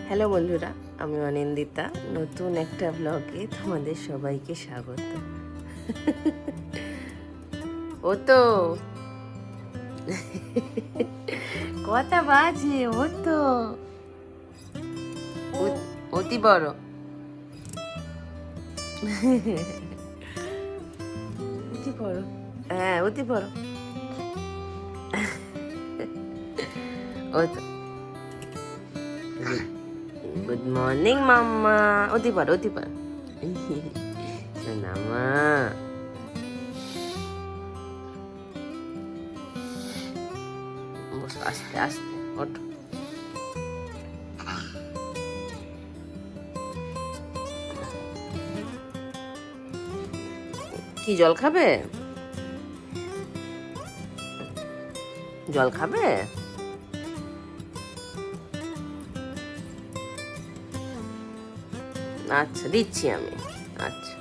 Hello বন্ধুরা, আমি অনিন্দিতা। নতুন একটা ব্লগে তোমাদের সবাইকে স্বাগত। ও তো কথা বাজে, ও তো অতি বড়। অতি বড়, হ্যাঁ অতি বড়। ও তো গুড মর্নিং মাম্মা। অতি বড়, অতি বড় সোনামা। আস্তে আস্তে ওঠো। কি জল খাবে? জল খাবে? আচ্ছা দিচ্ছি আমি। আচ্ছা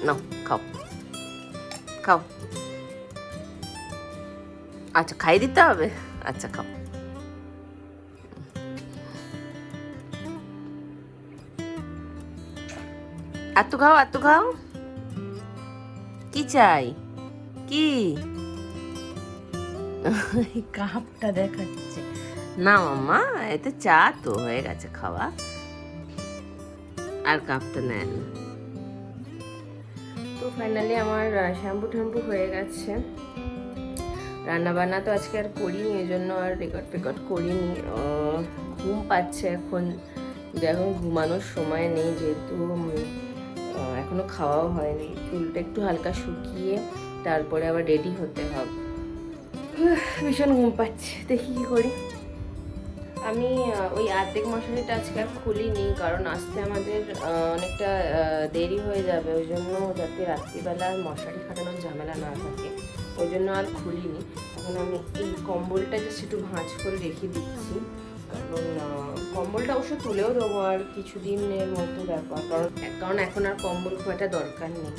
নাও খাও খাও। আচ্ছা খাইয়ে দিতে হবে? আচ্ছা খাও। এত খাও, এত খাও। কি চাই? কি কাপটা দেখাচ্ছে না মাম্মা? এতে চা তো হয়ে গেছে খাওয়া, আর কাপটা নেন। তো ফাইনালি আমার শ্যাম্পু ট্যাম্পু হয়ে গেছে। রান্না বান্না তো আজকে আর করিনি, এই জন্য আর রেকর্ড করিনি। ঘুম পাচ্ছে এখন, এখন ঘুমানোর সময় নেই, যেহেতু এখনো খাওয়াও হয়নি। চুলটা একটু হালকা শুকিয়ে তারপরে আবার রেডি হতে হবে। ভীষণ ঘুম পাচ্ছে, দেখি কি করি। আমি ওই অর্ধেক মশারিটা আজকে আর খুলিনি, কারণ আসতে আমাদের অনেকটা দেরি হয়ে যাবে, ওই জন্য যাতে রাত্রিবেলা মশারি খাটানোর ঝামেলা না থাকে, ওই জন্য আর খুলিনি। এখন আমি এই কম্বলটা জাস্ট একটু ভাঁজ করে রেখে দিচ্ছি, কারণ কম্বলটা অবশ্য তুলেও দেবো আর কিছুদিনের মতো ব্যাপার, কারণ এখন আর কম্বল খুব একটা দরকার নেই।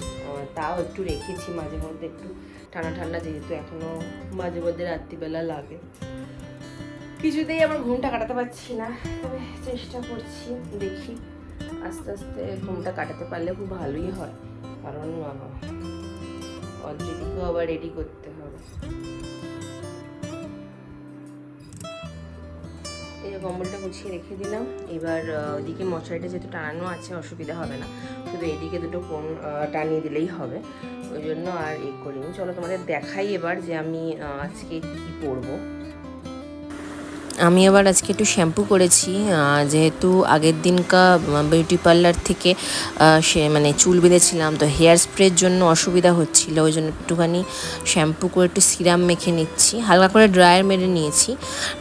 তাও একটু রেখেছি, মাঝে মধ্যে একটু ঠান্ডা ঠান্ডা, যেহেতু এখনও মাঝে মধ্যে রাত্রিবেলা লাগে। কিছুতেই আমার ঘুমটা কাটাতে পারছি না, তবে চেষ্টা করছি, দেখি আস্তে আস্তে ঘুমটা কাটাতে পারলে খুব ভালোই হয়, কারণ অদ্রিতিকেও আবার রেডি করতে হবে। এই কম্বলটা গুছিয়ে রেখে দিলাম। এবার ওদিকে মশারিটা যেহেতু টানানো আছে, অসুবিধা হবে না, শুধু এদিকে দুটো কোণ টানিয়ে দিলেই হবে, ওই জন্য আর করিনি। চলো তোমাদের দেখাই এবার যে আমি আজকে কী পরবো। আমি আবার আজকে একটু শ্যাম্পু করেছি, যেহেতু আগের দিনকা বিউটি পার্লার থেকে সে মানে চুল বেঁধেছিলাম, তো হেয়ার স্প্রের জন্য অসুবিধা হচ্ছিল, ওই জন্য একটুখানি শ্যাম্পু করে একটু সিরাম মেখে নিচ্ছি, হালকা করে ড্রায়ার মেরে নিয়েছি।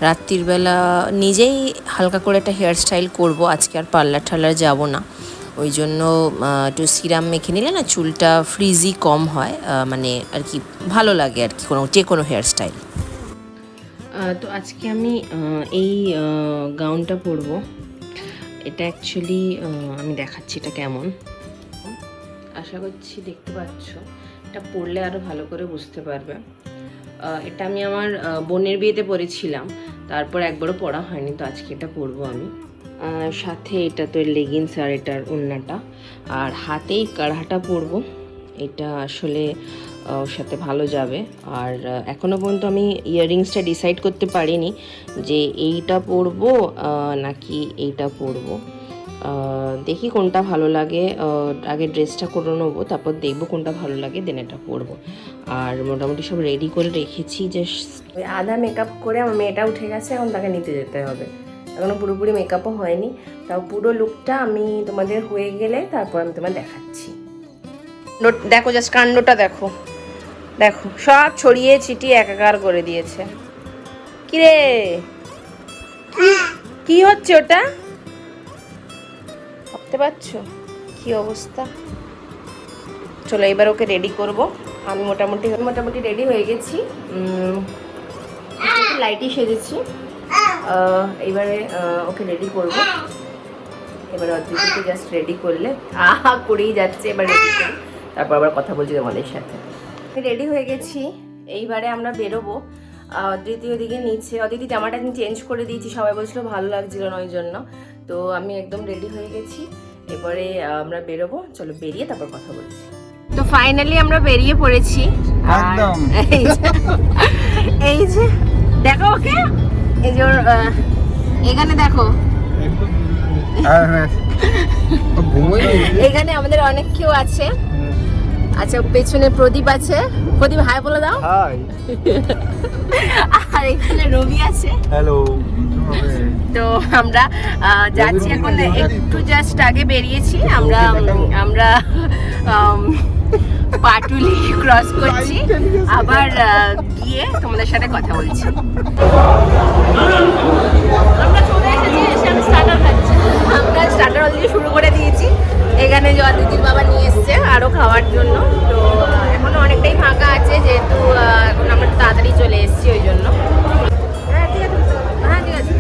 রাত্রির বেলা নিজেই হালকা করে একটা হেয়ার স্টাইল করবো, আজকে আর পার্লার টার্লার যাবো না, ওই জন্য একটু সিরাম মেখে নিলে না চুলটা ফ্রিজি কম হয়, মানে আর কি ভালো লাগে আর কি যে কোনো হেয়ার স্টাইল। তো আজকে আমি এই গাউনটা পরবো। এটা অ্যাকচুয়ালি আমি দেখাচ্ছি এটা কেমন, আশা করছি দেখতে পাচ্ছ। এটা পরলে আরও ভালো করে বুঝতে পারবে। এটা আমি আমার বোনের বিয়েতে পরেছিলাম, তারপর একবারও পরা হয়নি, তো আজকে এটা পরবো আমি। সাথে এটা তো লেগিংস আর এটার ওড়নাটা, আর হাতেই কাড়হাটা পরবো, এটা আসলে ওর সাথে ভালো যাবে। আর এখনও পর্যন্ত আমি ইয়াররিংসটা ডিসাইড করতে পারিনি যে এইটা পরবো নাকি এইটা পরবো, দেখি কোনটা ভালো লাগে। আগে ড্রেসটা করে নেবো, তারপর দেখবো কোনটা ভালো লাগে, দেন এটা পরবো। আর মোটামুটি সব রেডি করে রেখেছি, যে ওই আধা মেকআপ করে আমার মেয়েটা উঠে গেছে, এখন তাকে নিতে যেতে হবে, এখনও পুরোপুরি মেকআপও হয়নি, তাও পুরো লুকটা আমি তোমাদের হয়ে গেলে তারপর আমি তোমার দেখাচ্ছি। দেখো জাস্ট কাণ্ডটা দেখো, দেখো সব ছড়িয়ে ছিটিয়ে একাকার করে দিয়েছে। কিরে কি হচ্ছে ওটা, ভাবতে পারছো কি অবস্থা? চলো এবার ওকে রেডি করব। আমি মোটামুটি রেডি হয়ে গেছি, লাইটই সেজেছি। এবারে ওকে রেডি করব। এবার অদ্রিতিকে জাস্ট রেডি করলে করেই যাচ্ছে, এবার রেডি করি, তারপর আবার কথা বলছি তোমাদের সাথে। রেডি হয়ে গেছি, এইবারে আমরা বেরোবো। অদিতি ওদিকে নিচ্ছে, অদিতি জামাটা আমি চেঞ্জ করে দিয়েছি, সবাই বলছিল ভালো লাগছিল না ওই জন্য। তো আমি একদম রেডি হয়ে গেছি, এবারে আমরা বেরোবো। চলো বেরিয়ে তারপর কথা বলছি। তো ফাইনালি আমরা বেরিয়ে পড়েছি। একদম এই যে দেখো ওকে, এই যে এখানে দেখো, এখানে আমাদের অনেক কেউ আছে। আচ্ছা পেছনে প্রদীপ আছে, প্রদীপ হাই বলে দাও। হাই। আর এখানে রবি আছে। হ্যালো। তো আমরা যাচ্ছি এখন, একটু জাস্ট আগে বেরিয়েছি আমরা পাটুলি ক্রস করছি, আবার গিয়ে তোমাদের সাথে কথা বলছি। আমরা চলে এসেছি, এসে আমি স্টার্টার খাচ্ছি। আমরা স্টার্টার অলরেডি শুরু করে দিয়েছি। এখানে যে অদিতির বাবা নিয়ে এসছে আরও খাওয়ার জন্য। তো এখনো অনেকটাই ফাঁকা আছে, যেহেতু এখন আমরা তাড়াতাড়ি চলে এসেছি ওই জন্য। হ্যাঁ ঠিক আছে, হ্যাঁ ঠিক আছে।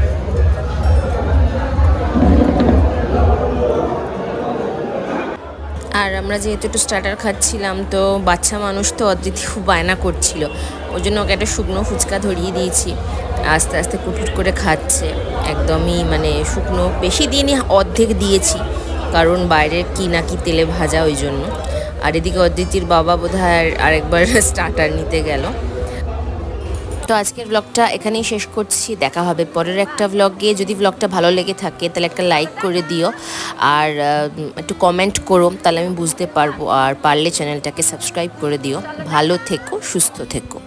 আর আমরা যেহেতু একটু স্টার্টার খাচ্ছিলাম, তো বাচ্চা মানুষ তো অদিতি খুব বায়না করছিল, ওই জন্য ওকে একটা শুকনো ফুচকা ধরিয়ে দিয়েছি। আস্তে আস্তে কুটকুট করে খাচ্ছে, একদমই মানে শুকনো বেশি দিনই অর্ধেক দিয়েছি, কারণ বাইরের কি না কি তেলে ভাজা ওই জন্য। আর এদিকে অদিতির বাবা বোধহয় আরেকবার স্টার্টার নিতে গেল। তো আজকের ব্লগটা এখানেই শেষ করছি, দেখা হবে পরের একটা ব্লগে। যদি ব্লগটা ভালো লেগে থাকে তাহলে একটা লাইক করে দিও, আর একটু কমেন্ট করো, তাহলে আমি বুঝতে পারবো। আর পারলে চ্যানেলটাকে সাবস্ক্রাইব করে দিও। ভালো থেকো, সুস্থ থেকো।